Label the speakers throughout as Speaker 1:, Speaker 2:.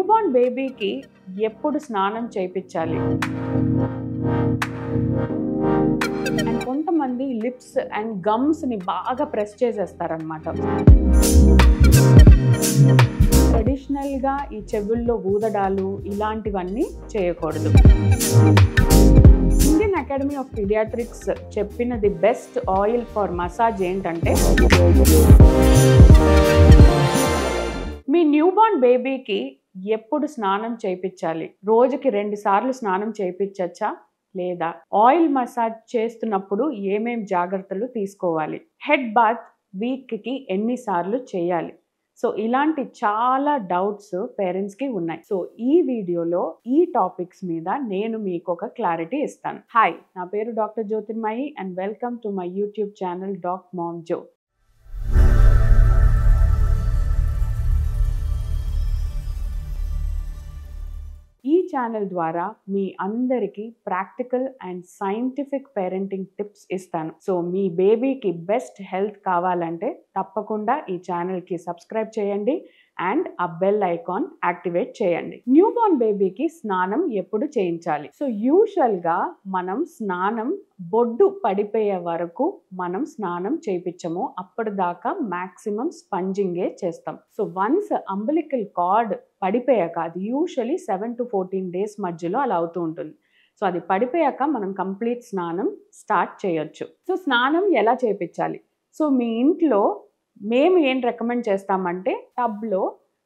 Speaker 1: Newborn బేబీకి ఎప్పుడు స్నానం చేయించాలి? అండ్ కొంతమంది లిప్స్ అండ్ గమ్స్ని బాగా ప్రెస్ చేసేస్తారనమాట. ట్రెడిషనల్గా ఈ చెవుల్లో ఊదడాలు ఇలాంటివన్నీ చేయకూడదు. ఇండియన్ అకాడమీ ఆఫ్ పీడియాట్రిక్స్ చెప్పినది బెస్ట్ ఆయిల్ ఫర్ మసాజ్ ఏంటంటే, మీ న్యూబార్న్ బేబీకి ఎప్పుడు స్నానం చేయించాలి? రోజుకి 2 సార్లు స్నానం చేయించచ్చా లేదా? ఆయిల్ మసాజ్ చేస్తున్నప్పుడు ఏమేం జాగ్రత్తలు తీసుకోవాలి? హెడ్ బాత్ వీక్కి ఎన్నిసార్లు చేయాలి? సో ఇలాంటి చాలా డౌట్స్ పేరెంట్స్కి ఉన్నాయి. సో ఈ వీడియోలో ఈ టాపిక్స్ మీద నేను మీకు ఒక క్లారిటీ ఇస్తాను. హాయ్, నా పేరు doctor Jyothirmayi and welcome to my YouTube channel doc mom Jo. ఈ ఛానల్ ద్వారా మీ అందరికీ practical and scientific parenting tips ఇస్తాను. సో మీ బేబీకి బెస్ట్ హెల్త్ కావాలంటే తప్పకుండా ఈ ఛానల్కి సబ్స్క్రైబ్ చేయండి అండ్ ఆ బెల్ ఐకాన్ యాక్టివేట్ చేయండి. న్యూబార్న్ బేబీకి స్నానం ఎప్పుడు చేయించాలి? సో యూజువల్గా మనం స్నానం బొడ్డు పడిపోయే వరకు మనం స్నానం చేయించము. అప్పటిదాకా మ్యాక్సిమం స్పంజింగే చేస్తాం. సో వన్స్ అంబలికల్ కార్డ్ పడిపోయాక, అది యూజువలీ 7 to 14 days మధ్యలో అలా అవుతూ ఉంటుంది. సో అది పడిపోయాక మనం కంప్లీట్ స్నానం స్టార్ట్ చేయొచ్చు. సో స్నానం ఎలా చేయించాలి? సో మీ ఇంట్లో మేము ఏం రికమెండ్ చేస్తామంటే, టబ్లో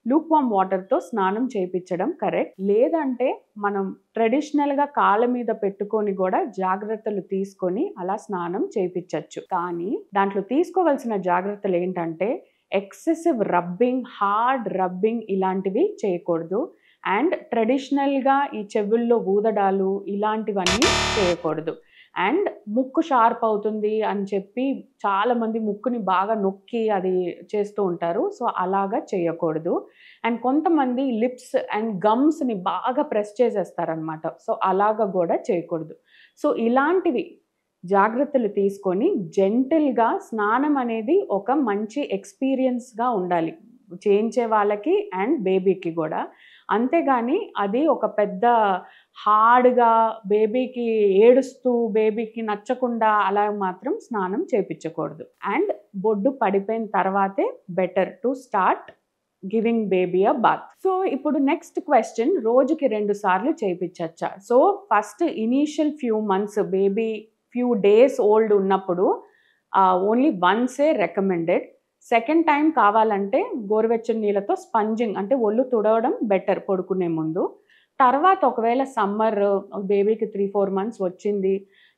Speaker 1: లూక్వామ్ వాటర్తో స్నానం చేయించడం కరెక్ట్. లేదంటే మనం ట్రెడిషనల్గా కాళ్ళ మీద పెట్టుకొని కూడా జాగ్రత్తలు తీసుకొని అలా స్నానం చేయించవచ్చు. కానీ దాంట్లో తీసుకోవాల్సిన జాగ్రత్తలు ఏంటంటే, ఎక్సెసివ్ రబ్బింగ్, హార్డ్ రబ్బింగ్ ఇలాంటివి చేయకూడదు. అండ్ ట్రెడిషనల్గా ఈ చెవుల్లో ఊదడాలు ఇలాంటివన్నీ చేయకూడదు. అండ్ ముక్కు షార్ప్ అవుతుంది అని చెప్పి చాలామంది ముక్కుని బాగా నొక్కి అది చేస్తూ ఉంటారు. సో అలాగా చేయకూడదు. అండ్ కొంతమంది లిప్స్ అండ్ గమ్స్ని బాగా ప్రెస్ చేసేస్తారనమాట. సో అలాగా కూడా చేయకూడదు. సో ఇలాంటివి జాగ్రత్తలు తీసుకొని జెంటిల్గా స్నానం అనేది ఒక మంచి ఎక్స్పీరియన్స్గా ఉండాలి చేయించే వాళ్ళకి అండ్ బేబీకి కూడా. అంతేగాని అది ఒక పెద్ద హార్డ్గా బేబీకి ఏడుస్తూ బేబీకి నచ్చకుండా అలా మాత్రం స్నానం చేయించకూడదు. అండ్ బొడ్డు పడిపోయిన తర్వాతే better to start giving baby a bath. So ఇప్పుడు నెక్స్ట్ క్వశ్చన్, రోజుకి 2 సార్లు చేయించచ్చా? So first initial few months baby few days old ఉన్నప్పుడు ఓన్లీ వన్సే రికమెండెడ్. సెకండ్ టైం కావాలంటే గోరువెచ్చని నీళ్ళతో స్పంజింగ్ అంటే ఒళ్ళు తుడవడం బెటర్ పడుకునే ముందు. తర్వాత ఒకవేళ సమ్మర్ బేబీకి 3-4 months వచ్చింది,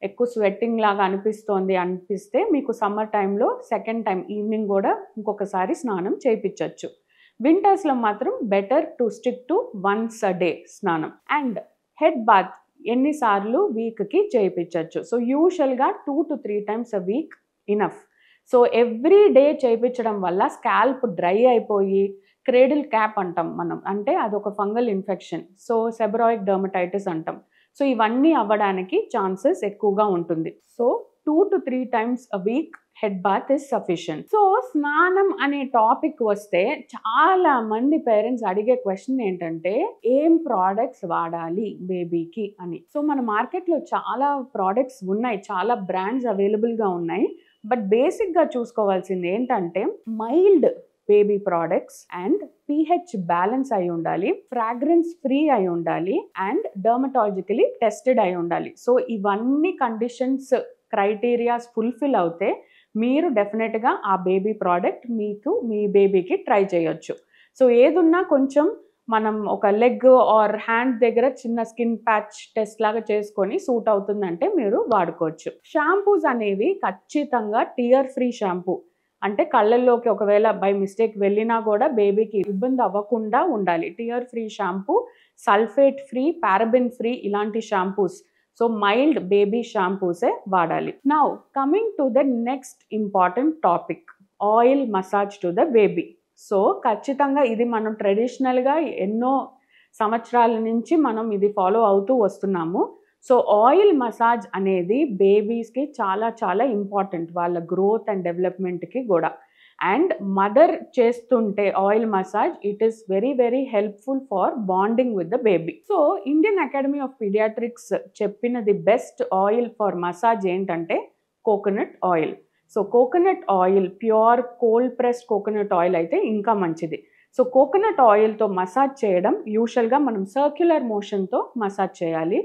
Speaker 1: ఎక్కువ స్వెట్టింగ్ లాగా అనిపిస్తే మీకు సమ్మర్ టైంలో సెకండ్ టైం ఈవినింగ్ కూడా ఇంకొకసారి స్నానం చేయించవచ్చు. వింటర్స్లో మాత్రం better to stick to once a day స్నానం. అండ్ హెడ్ బాత్ ఎన్నిసార్లు వీక్కి చేయించవచ్చు? సో యూజువల్గా 2 to 3 times a week enough. So every day చేయించడం వల్ల స్కాల్ప్ డ్రై అయిపోయి క్రేడిల్ క్యాప్ అంటాం మనం, అంటే అదొక fungal infection. So seborrheic dermatitis అంటాం. సో ఇవన్నీ అవ్వడానికి ఛాన్సెస్ ఎక్కువగా ఉంటుంది. So 2 to 3 times a week head bath is sufficient. So స్నానం అనే టాపిక్ వస్తే చాలా మంది పేరెంట్స్ అడిగే క్వశ్చన్ ఏంటంటే, ఏం ప్రోడక్ట్స్ వాడాలి బేబీకి అని. సో మన మార్కెట్లో చాలా ప్రోడక్ట్స్ ఉన్నాయి, చాలా బ్రాండ్స్ అవైలబుల్గా ఉన్నాయి. బట్ బేసిక్గా చూసుకోవాల్సింది ఏంటంటే, mild baby products and pH balance అయి ఉండాలి, ఫ్రాగ్రెన్స్ ఫ్రీ అయి ఉండాలి అండ్ డర్మటాలజికలీ టెస్టెడ్ అయి ఉండాలి. సో ఇవన్నీ కండిషన్స్ క్రైటీరియాస్ ఫుల్ఫిల్ అవుతే మీరు డెఫినెట్గా ఆ బేబీ ప్రోడక్ట్ మీ బేబీకి ట్రై చేయొచ్చు. సో ఏదున్నా కొంచెం మనం ఒక లెగ్ ఆర్ హ్యాండ్ దగ్గర చిన్న స్కిన్ ప్యాచ్ టెస్ట్ లాగా చేసుకొని సూట్ అవుతుందంటే మీరు వాడుకోవచ్చు. షాంపూస్ అనేవి ఖచ్చితంగా టియర్ ఫ్రీ షాంపూ, అంటే కళ్ళల్లోకి ఒకవేళ బై మిస్టేక్ వెళ్ళినా కూడా బేబీకి ఇబ్బంది అవ్వకుండా ఉండాలి. Tear free shampoo, sulphate free, paraben free ఇలాంటి షాంపూస్. సో మైల్డ్ బేబీ షాంపూసే వాడాలి. Now coming to the next important topic, oil massage to the baby. So ఖచ్చితంగా ఇది మనం ట్రెడిషనల్గా ఎన్నో సంవత్సరాల నుంచి మనం ఇది ఫాలో అవుతూ వస్తున్నాము. సో ఆయిల్ మసాజ్ అనేది బేబీస్కి చాలా చాలా ఇంపార్టెంట్, వాళ్ళ గ్రోత్ అండ్ డెవలప్మెంట్కి కూడా. అండ్ మదర్ చేస్తుంటే oil massage it is very very helpful for bonding with the baby. So Indian Academy of Pediatrics చెప్పినది బెస్ట్ ఆయిల్ ఫర్ మసాజ్ ఏంటంటే coconut oil. So coconut oil pure cold pressed coconut oil అయితే ఇంకా మంచిది. So coconut ఆయిల్తో massage చేయడం యూజువల్గా మనం circular మోషన్తో massage చేయాలి.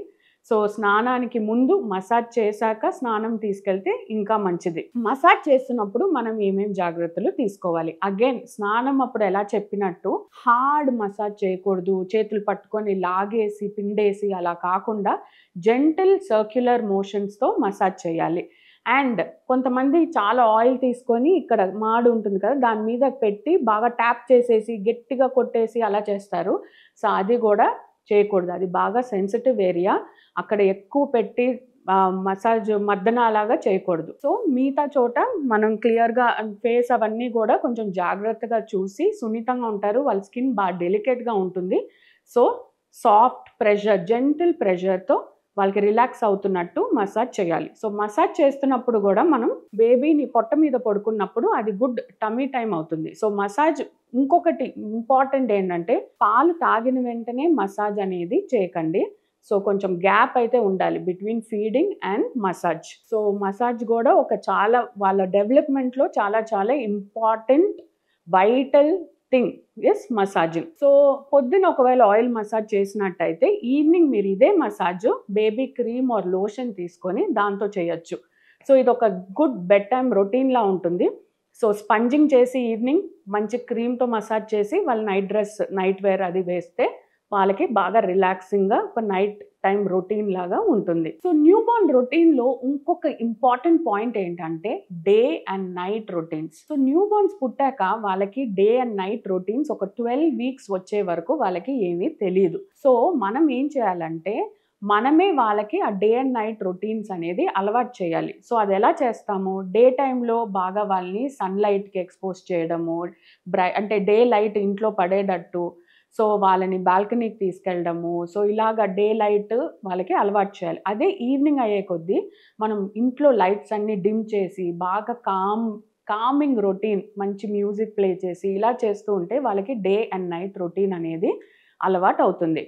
Speaker 1: సో స్నానానికి ముందు మసాజ్ చేశాక స్నానం తీసుకెళ్తే ఇంకా మంచిది. మసాజ్ చేస్తున్నప్పుడు మనం ఏమేం జాగ్రత్తలు తీసుకోవాలి? అగైన్ స్నానం అప్పుడు ఎలా చెప్పినట్టు హార్డ్ మసాజ్ చేయకూడదు, చేతులు పట్టుకొని లాగేసి పిండేసి అలా కాకుండా జెంటిల్ సర్క్యులర్ మోషన్స్తో మసాజ్ చేయాలి. అండ్ కొంతమంది చాలా ఆయిల్ తీసుకొని ఇక్కడ మాడు ఉంటుంది కదా దాని మీద పెట్టి బాగా ట్యాప్ చేసేసి గట్టిగా కొట్టేసి అలా చేస్తారు. సో అది కూడా చేయకూడదు, అది బాగా సెన్సిటివ్ ఏరియా, అక్కడ ఎక్కువ పెట్టి మసాజ్ మర్దన అలాగా చేయకూడదు. సో మిగతా చోట మనం క్లియర్గా ఫేస్ అవన్నీ కూడా కొంచెం జాగ్రత్తగా చూసి, సున్నితంగా ఉంటారు, వాళ్ళ స్కిన్ బాగా డెలికేట్గా ఉంటుంది. సో సాఫ్ట్ ప్రెషర్, జెంటిల్ ప్రెషర్తో వాళ్ళకి రిలాక్స్ అవుతున్నట్టు మసాజ్ చేయాలి. సో మసాజ్ చేస్తున్నప్పుడు కూడా మనం బేబీని పొట్ట మీద పడుకున్నప్పుడు అది గుడ్ టమీ టైం అవుతుంది. సో మసాజ్ ఇంకొకటి ఇంపార్టెంట్ ఏంటంటే పాలు తాగిన వెంటనే మసాజ్ అనేది చేయకండి. సో కొంచెం గ్యాప్ అయితే ఉండాలి between feeding and massage. So massage కూడా ఒక చాలా వాళ్ళ డెవలప్మెంట్లో చాలా చాలా important vital thing is massaging. So పొద్దున ఒకవేళ ఆయిల్ మసాజ్ చేసినట్టయితే ఈవినింగ్ మీరు ఇదే massage baby cream or lotion తీసుకొని దాంతో చేయొచ్చు. సో ఇది ఒక గుడ్ బెడ్ టైమ్ రొటీన్లా ఉంటుంది. సో స్పంజింగ్ చేసి ఈవినింగ్ మంచి క్రీమ్తో మసాజ్ చేసి వాళ్ళ నైట్ డ్రెస్ నైట్ వేర్ అది వేస్తే వాళ్ళకి బాగా రిలాక్సింగ్గా ఒక నైట్ టైం రొటీన్ లాగా ఉంటుంది. సో న్యూ బార్న్ రొటీన్లో ఇంకొక ఇంపార్టెంట్ పాయింట్ ఏంటంటే day and night routines. So new borns పుట్టాక వాళ్ళకి డే అండ్ నైట్ రొటీన్స్ ఒక 12 వీక్స్ వచ్చే వరకు వాళ్ళకి ఏమీ తెలియదు. సో మనం ఏం చేయాలంటే మనమే వాళ్ళకి ఆ డే అండ్ నైట్ రొటీన్స్ అనేది అలవాటు చేయాలి. సో అది ఎలా చేస్తాము? డే టైంలో బాగా వాళ్ళని సన్లైట్కి ఎక్స్పోజ్ చేయడము, అంటే డే లైట్ ఇంట్లో పడేటట్టు, సో వాళ్ళని బాల్కనీకి తీసుకెళ్ళడము, సో ఇలాగ డే లైట్ వాళ్ళకి అలవాటు చేయాలి. అదే ఈవినింగ్ అయ్యే కొద్దీ మనం ఇంట్లో లైట్స్ అన్నీ డిమ్ చేసి బాగా కామింగ్ రొటీన్, మంచి మ్యూజిక్ ప్లే చేసి ఇలా చేస్తూ ఉంటే వాళ్ళకి డే అండ్ నైట్ రొటీన్ అనేది అలవాటు అవుతుంది.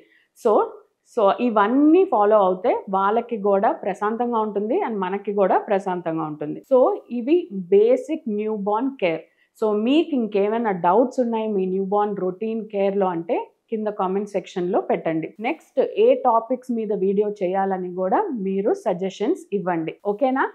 Speaker 1: సో ఇవన్నీ ఫాలో అవుతే వాళ్ళకి కూడా ప్రశాంతంగా ఉంటుంది అండ్ మనకి కూడా ప్రశాంతంగా ఉంటుంది. సో ఇవి basic new born care. So మీకు ఇంకేమైనా డౌట్స్ ఉన్నాయి మీ న్యూ బార్న్ రొటీన్ కేర్లో అంటే కింద కామెంట్ సెక్షన్లో పెట్టండి. నెక్స్ట్ ఏ టాపిక్స్ మీద వీడియో చేయాలని కూడా మీరు సజెషన్స్ ఇవ్వండి. ఓకేనా?